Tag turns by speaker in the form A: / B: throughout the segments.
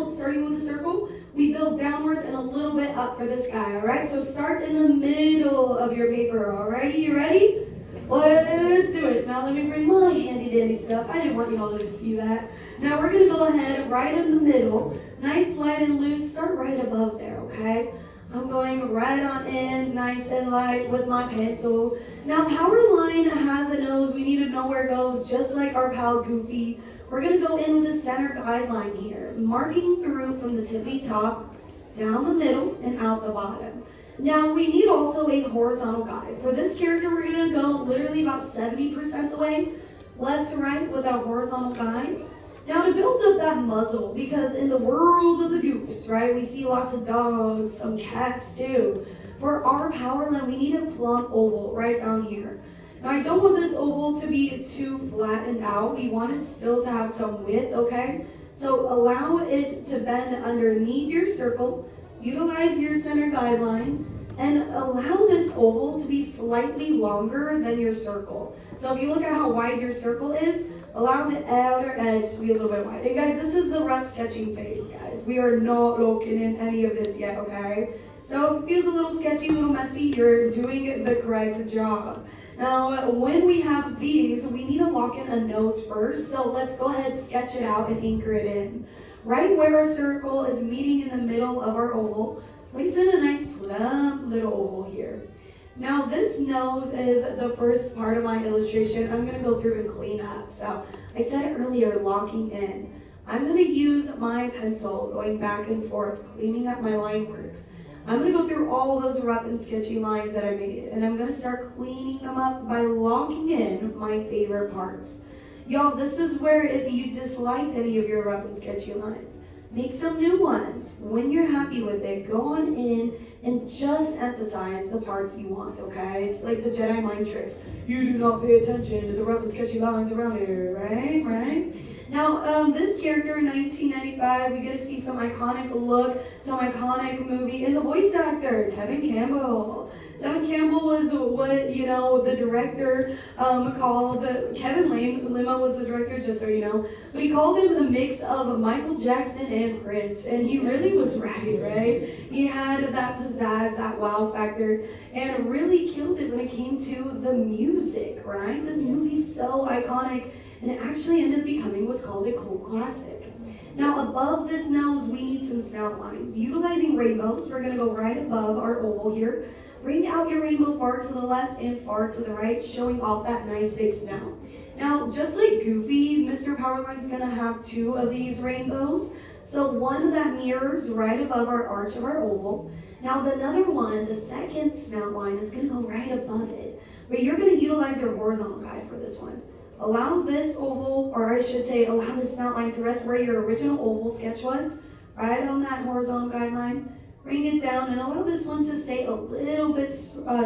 A: build, starting with a circle, we build downwards and a little bit up for this guy, all right? So start in the middle of your paper, all right? You ready? Let's do it. Now let me bring my handy dandy stuff. I didn't want you all to see that. Now we're gonna go ahead right in the middle, nice, light, and loose. Start right above there, okay? I'm going right on in, nice and light with my pencil. Now Powerline has a nose. We need to know where it goes, just like our pal Goofy. We're gonna go in with the center guideline here, marking through from the tippy top, down the middle, and out the bottom. Now we need also a horizontal guide. For this character, we're gonna go literally about 70% the way, left to right with our horizontal guide. Now to build up that muzzle, because in the world of the goofs, right, we see lots of dogs, some cats too. For our Powerline, we need a plump oval right down here. Now I don't want this oval to be too flattened out. We want it still to have some width, okay? So allow it to bend underneath your circle, utilize your center guideline, and allow this oval to be slightly longer than your circle. So if you look at how wide your circle is, allow the outer edge to be a little bit wide. And guys, this is the rough sketching phase, guys. We are not looking in any of this yet, okay? So if it feels a little sketchy, a little messy, you're doing the correct job. Now, when we have these, we need to lock in a nose first. So let's go ahead, sketch it out, and anchor it in. Right where our circle is meeting in the middle of our oval, place in a nice plump little oval here. Now this nose is the first part of my illustration. I'm gonna go through and clean up. So I said it earlier, locking in. I'm gonna use my pencil going back and forth, cleaning up my line works. I'm gonna go through all those rough and sketchy lines that I made, and I'm gonna start cleaning them up by locking in my favorite parts. Y'all, this is where if you disliked any of your rough and sketchy lines, make some new ones. When you're happy with it, go on in and just emphasize the parts you want, okay? It's like the Jedi mind tricks. You do not pay attention to the rough and sketchy lines around here, right? Now, this character, 1995, we get to see some iconic look, some iconic movie, and the voice actor, Tevin Campbell. Tevin Campbell was what, you know, the director called, Kevin Lima was the director, just so you know, but he called him a mix of Michael Jackson and Prince, and he really was right? He had that pizzazz, that wow factor, and really killed it when it came to the music, right? This movie's so iconic, and it actually ended up becoming what's called a cult classic. Now above this nose, we need some snout lines. Utilizing rainbows, we're gonna go right above our oval here. Bring out your rainbow far to the left and far to the right, showing off that nice big snout. Now, just like Goofy, Mr. Powerline's gonna have 2 of these rainbows. So one that mirrors right above our arch of our oval. Now the another one, the second snout line, is gonna go right above it. But you're gonna utilize your horizontal guide for this one. Allow this oval, or I should say, allow this snout line to rest where your original oval sketch was, right on that horizontal guideline. Bring it down and allow this one to stay a little bit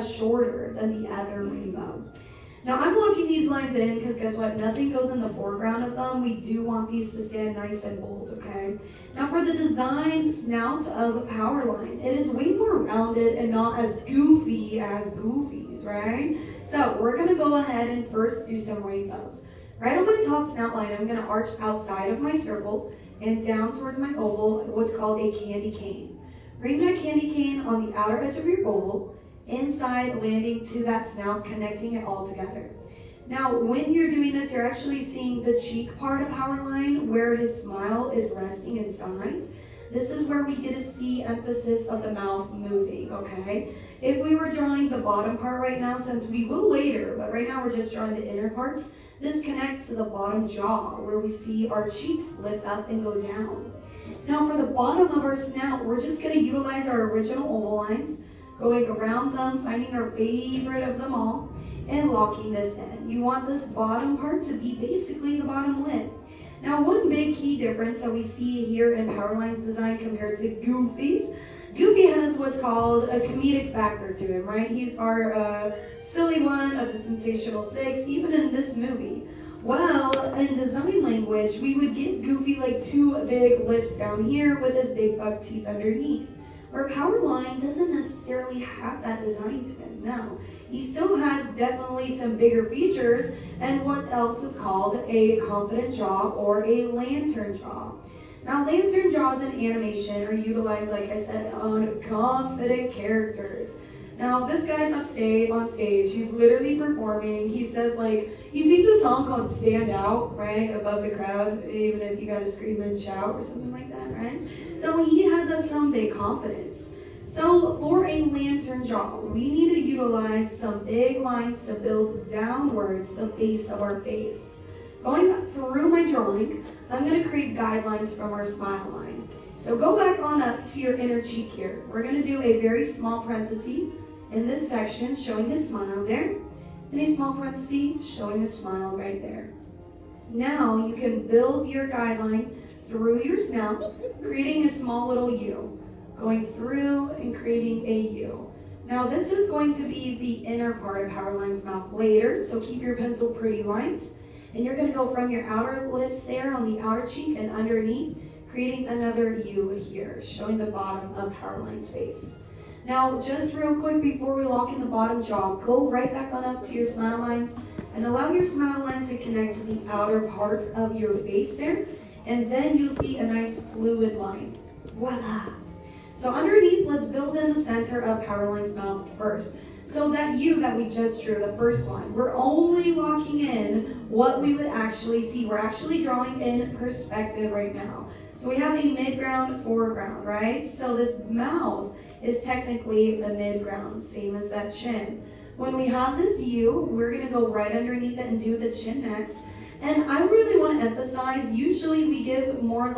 A: shorter than the other rainbow. Now I'm locking these lines in because guess what? Nothing goes in the foreground of them. We do want these to stand nice and bold, okay? Now for the design snout of Powerline, it is way more rounded and not as goofy as Goofy's, right? So we're gonna go ahead and first do some rainbows. Right on my top snout line, I'm gonna arch outside of my circle and down towards my oval, what's called a candy cane. Bring that candy cane on the outer edge of your oval, inside landing to that snout, connecting it all together. Now, when you're doing this, you're actually seeing the cheek part of Powerline where his smile is resting inside. This is where we get to see emphasis of the mouth moving, okay? If we were drawing the bottom part right now, since we will later, but right now we're just drawing the inner parts, this connects to the bottom jaw where we see our cheeks lift up and go down. Now for the bottom of our snout, we're just going to utilize our original oval lines, going around them, finding our favorite of them all, and locking this in. You want this bottom part to be basically the bottom lip. Now one big key difference that we see here in Powerline's design compared to Goofy's, Goofy has what's called a comedic factor to him, right? He's our silly one of the Sensational Six, even in this movie. Well, in design language, we would give Goofy like 2 big lips down here with his big buck teeth underneath. Where Powerline doesn't necessarily have that design to him, no. He still has definitely some bigger features and what else is called a confident jaw or a lantern jaw. Now, lantern jaws in animation are utilized, like I said, on confident characters. Now, this guy's on stage. He's literally performing. He says, he sings a song called Stand Out, right, above the crowd, even if you gotta scream and shout or something like that, right? So he has some big confidence. So for a lantern jaw, we need to utilize some big lines to build downwards the base of our face. Going through my drawing, I'm going to create guidelines from our smile line. So go back on up to your inner cheek here. We're going to do a very small parenthesis in this section showing his smile there, and a small parenthesis showing his smile right there. Now you can build your guideline through your snout, creating a small little U. Going through and creating a U. Now this is going to be the inner part of Powerline's mouth later, so keep your pencil pretty lines. And you're going to go from your outer lips there on the outer cheek and underneath, creating another U here, showing the bottom of Powerline's face. Now, just real quick before we lock in the bottom jaw, go right back on up to your smile lines and allow your smile line to connect to the outer parts of your face there. And then you'll see a nice fluid line. Voila! So underneath, let's build in the center of Powerline's mouth first. So that U that we just drew, the first one, we're only locking in what we would actually see. We're actually drawing in perspective right now. So we have a mid-ground, foreground, right? So this mouth is technically the mid-ground, same as that chin. When we have this U, we're going to go right underneath it and do the chin next. And I really want to emphasize, usually we give more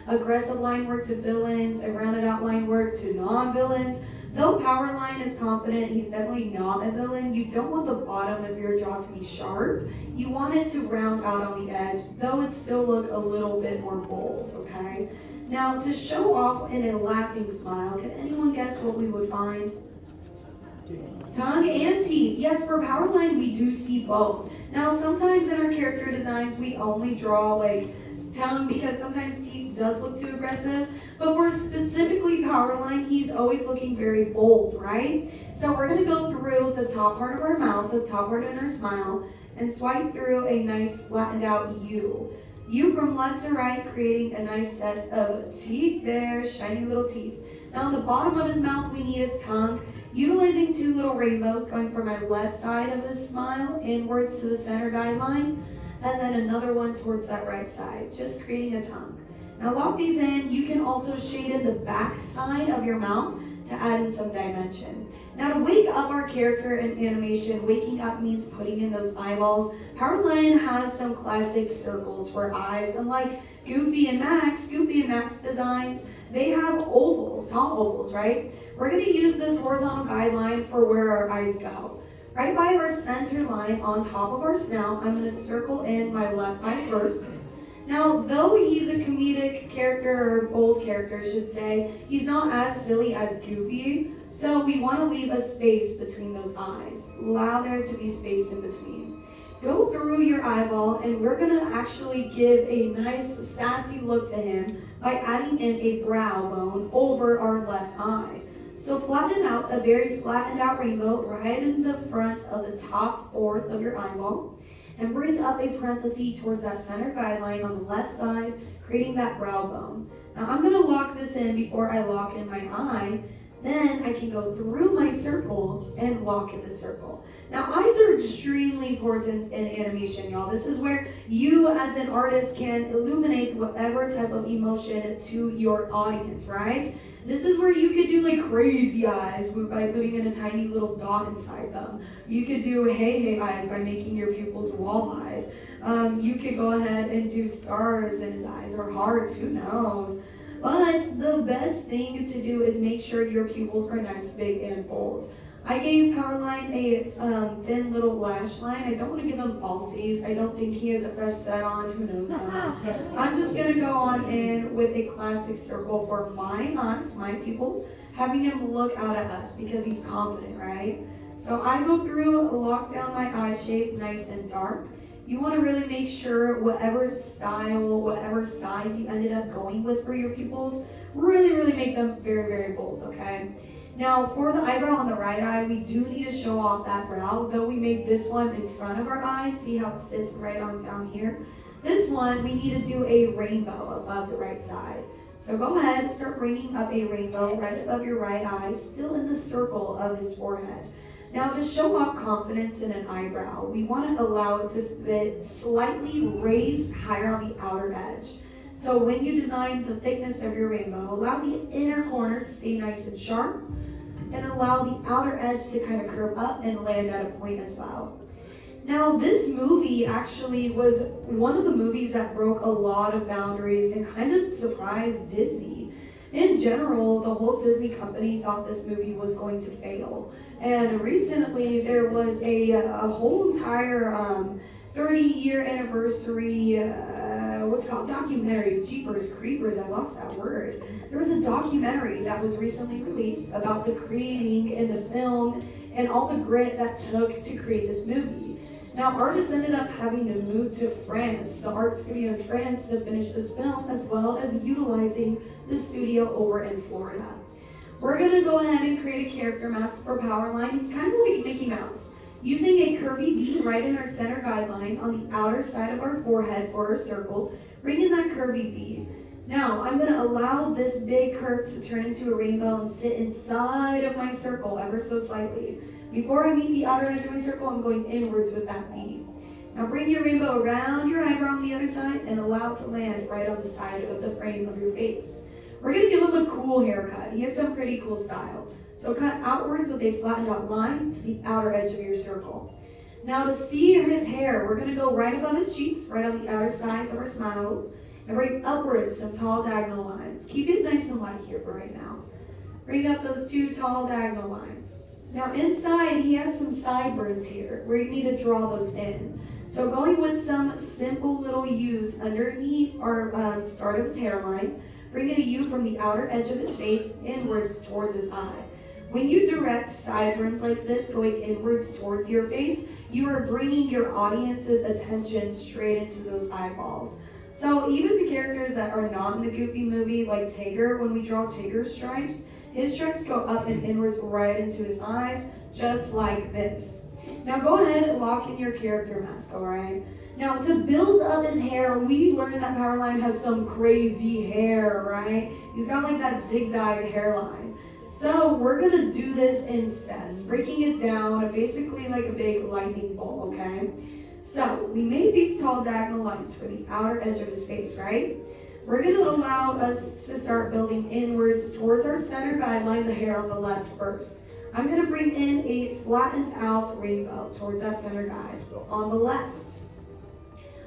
A: aggressive line work to villains and rounded out line work to non-villains. Though Powerline is confident, he's definitely not a villain. You don't want the bottom of your jaw to be sharp. You want it to round out on the edge, though it still look a little bit more bold, okay? Now, to show off in a laughing smile, can anyone guess what we would find? Tongue and teeth. Yes, for Powerline, we do see both. Now, sometimes in our character designs, we only draw tongue because sometimes teeth does look too aggressive. But for specifically Powerline, he's always looking very bold, right? So we're going to go through the top part of our mouth, the top part of our smile, and swipe through a nice flattened out U. U from left to right, creating a nice set of teeth there, shiny little teeth. Now on the bottom of his mouth, we need his tongue, utilizing two little rainbows going from my left side of his smile inwards to the center guideline, and then another one towards that right side, just creating a tongue. Now lock these in. You can also shade in the back side of your mouth to add in some dimension. Now to wake up our character in animation, waking up means putting in those eyeballs. Powerline has some classic circles for eyes, unlike Goofy and Max designs, they have ovals, tall ovals, right? We're going to use this horizontal guideline for where our eyes go. Right by our center line on top of our snout, I'm going to circle in my left eye first. Now, though he's a comedic character, or bold character, I should say, he's not as silly as Goofy, so we want to leave a space between those eyes. Allow there to be space in between. Go through your eyeball, and we're going to actually give a nice sassy look to him by adding in a brow bone over our left eye. So flatten out a very flattened out rainbow right in the front of the top fourth of your eyeball. And bring up a parenthesis towards that center guideline on the left side, creating that brow bone. Now I'm going to lock this in before I lock in my eye. Then I can go through my circle and lock in the circle. Now eyes are extremely important in animation, y'all. This is where you as an artist can illuminate whatever type of emotion to your audience, right? This is where you could do crazy eyes by putting in a tiny little dot inside them. You could do hey eyes by making your pupils wall-eyed. You could go ahead and do stars in his eyes or hearts, who knows. But the best thing to do is make sure your pupils are nice, big, and bold. I gave Powerline a thin little lash line. I don't want to give him falsies. I don't think he has a fresh set on. Who knows? I'm just going to go on in with a classic circle for my eyes, my pupils, having him look out at us because he's confident, right? So I go through, lock down my eye shape, nice and dark. You want to really make sure whatever style, whatever size you ended up going with for your pupils, really make them very, very bold, okay? Now, for the eyebrow on the right eye, we do need to show off that brow, though we made this one in front of our eyes. See how it sits right on down here? This one, we need to do a rainbow above the right side. So go ahead, start bringing up a rainbow right above your right eye, still in the circle of his forehead. Now, to show off confidence in an eyebrow, we want to allow it to fit slightly raised higher on the outer edge. So when you design the thickness of your rainbow, allow the inner corner to stay nice and sharp, and allow the outer edge to kind of curve up and land at a point as well. Now, this movie actually was one of the movies that broke a lot of boundaries and kind of surprised Disney. In general, the whole Disney company thought this movie was going to fail. And recently, there was a whole entire 30-year anniversary, documentary, Jeepers Creepers, I lost that word. There was a documentary that was recently released about the creating in the film and all the grit that took to create this movie. Now, artists ended up having to move to France, the art studio in France, to finish this film, as well as utilizing the studio over in Florida. We're going to go ahead and create a character mask for Powerline. It's kind of like Mickey Mouse. Using a curvy V right in our center guideline on the outer side of our forehead for our circle, bring in that curvy V. Now, I'm going to allow this big curve to turn into a rainbow and sit inside of my circle ever so slightly. Before I meet the outer edge of my circle, I'm going inwards with that V. Now bring your rainbow around your eyebrow on the other side and allow it to land right on the side of the frame of your face. We're going to give him a cool haircut. He has some pretty cool style. So cut outwards with a flattened out line to the outer edge of your circle. Now to see his hair, we're going to go right above his cheeks, right on the outer sides of our smile, and bring upwards some tall diagonal lines. Keep it nice and light here for right now. Bring up those two tall diagonal lines. Now inside, he has some sideburns here, where you need to draw those in. So going with some simple little U's underneath our start of his hairline, bring in a U from the outer edge of his face inwards towards his eye. When you direct sideburns like this going inwards towards your face, you are bringing your audience's attention straight into those eyeballs. So even the characters that are not in the Goofy movie, like Tigger, when we draw Tigger's stripes, his stripes go up and inwards right into his eyes, just like this. Now go ahead and lock in your character mask, alright? Now to build up his hair, we learned that Powerline has some crazy hair, right? He's got like that zigzag hairline. So we're gonna do this in steps, breaking it down, basically like a big lightning bolt, okay? So we made these tall diagonal lines for the outer edge of his face, right? We're gonna allow us to start building inwards towards our center guideline, the hair on the left first. I'm gonna bring in a flattened out rainbow towards that center guide on the left.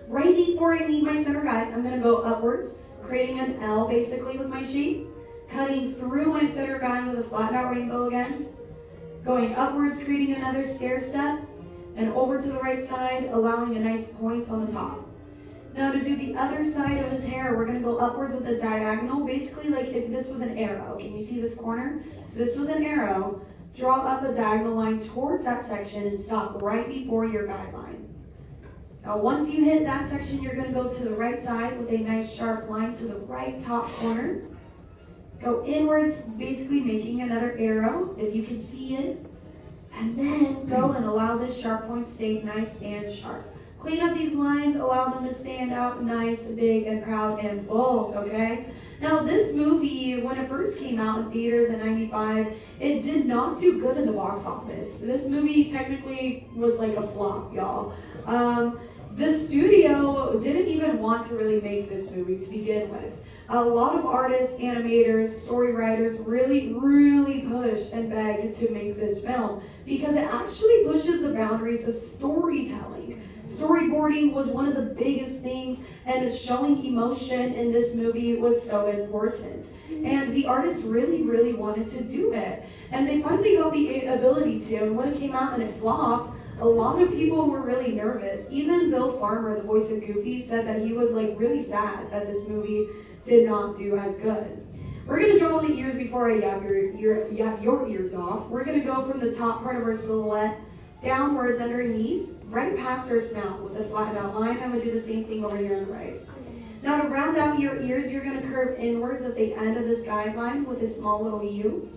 A: Right before I meet my center guide, I'm gonna go upwards, creating an L basically with my shape, cutting through my center guide with a flattened out rainbow again, going upwards, creating another stair step, and over to the right side, allowing a nice point on the top. Now to do the other side of his hair, we're gonna go upwards with a diagonal, basically like if this was an arrow. Can you see this corner? If this was an arrow, draw up a diagonal line towards that section and stop right before your guideline. Now once you hit that section, you're gonna go to the right side with a nice sharp line to the right top corner. Go inwards, basically making another arrow, if you can see it. And then go and allow this sharp point to stay nice and sharp. Clean up these lines, allow them to stand out nice, big, and proud, and bold, okay? Now, this movie, when it first came out in theaters in '95, it did not do good in the box office. This movie technically was like a flop, y'all. The studio didn't even want to really make this movie to begin with. A lot of artists, animators, story writers really pushed and begged to make this film because it actually pushes the boundaries of storytelling. Storyboarding was one of the biggest things, and showing emotion in this movie was so important. And the artists really wanted to do it. And they finally got the ability to, and when it came out and it flopped, a lot of people were really nervous. Even Bill Farmer, the voice of Goofy, said that he was like really sad that this movie did not do as good. We're gonna draw the ears before I yap your ears off. We're gonna go from the top part of our silhouette downwards underneath, right past our snout with a flattened out line. I'm gonna do the same thing over here on the right. Now to round out your ears, you're gonna curve inwards at the end of this guideline with a small little U.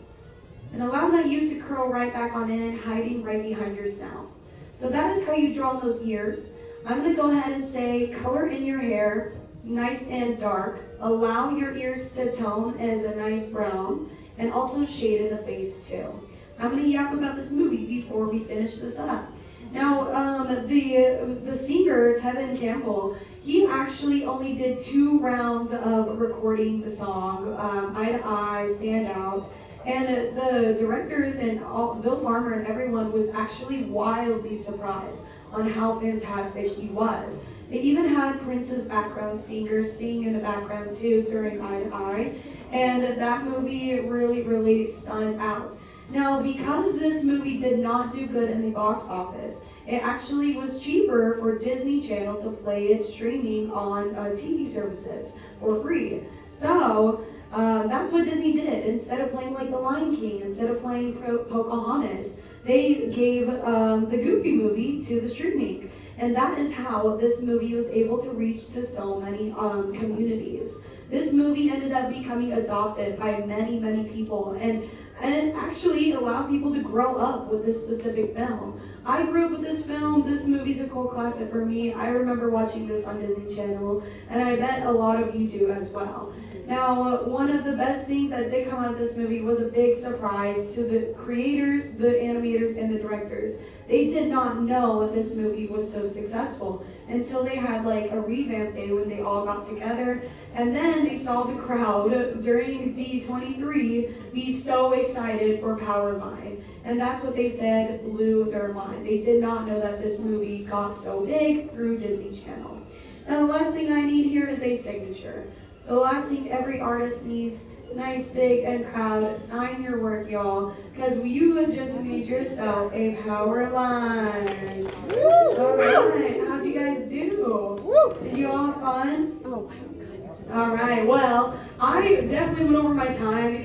A: And allow that U to curl right back on in, hiding right behind your snout. So that is how you draw those ears. I'm going to go ahead and say color in your hair nice and dark. Allow your ears to tone as a nice brown, and also shade in the face too. I'm going to yap about this movie before we finish this up. Now, the singer, Tevin Campbell, he actually only did 2 rounds of recording the song, Eye to Eye, Stand Out, and the directors and Bill Farmer and everyone was actually wildly surprised on how fantastic he was. They even had Prince's background singers sing in the background too during Eye to Eye, and that movie really, really stunned out. Now, because this movie did not do good in the box office, it actually was cheaper for Disney Channel to play it streaming on TV services for free. So, that's what Disney did. Instead of playing like The Lion King, instead of playing Pocahontas, they gave the Goofy movie to the streaming. And that is how this movie was able to reach to so many communities. This movie ended up becoming adopted by many, many people, and actually allowed people to grow up with this specific film. I grew up with this film. This movie's a cult classic for me. I remember watching this on Disney Channel, and I bet a lot of you do as well. Now, one of the best things that did come out of this movie was a big surprise to the creators, the animators, and the directors. They did not know this movie was so successful until they had like a revamp day when they all got together, and then they saw the crowd during D23 be so excited for Powerline. And that's what they said blew their mind. They did not know that this movie got so big through Disney Channel. Now, the last thing I need here is a signature. So the last thing every artist needs, nice, big, and proud, sign your work, y'all, because you have just made yourself a Powerline. All right, how'd you guys do? Did you all have fun? All right, well, I definitely went over my time.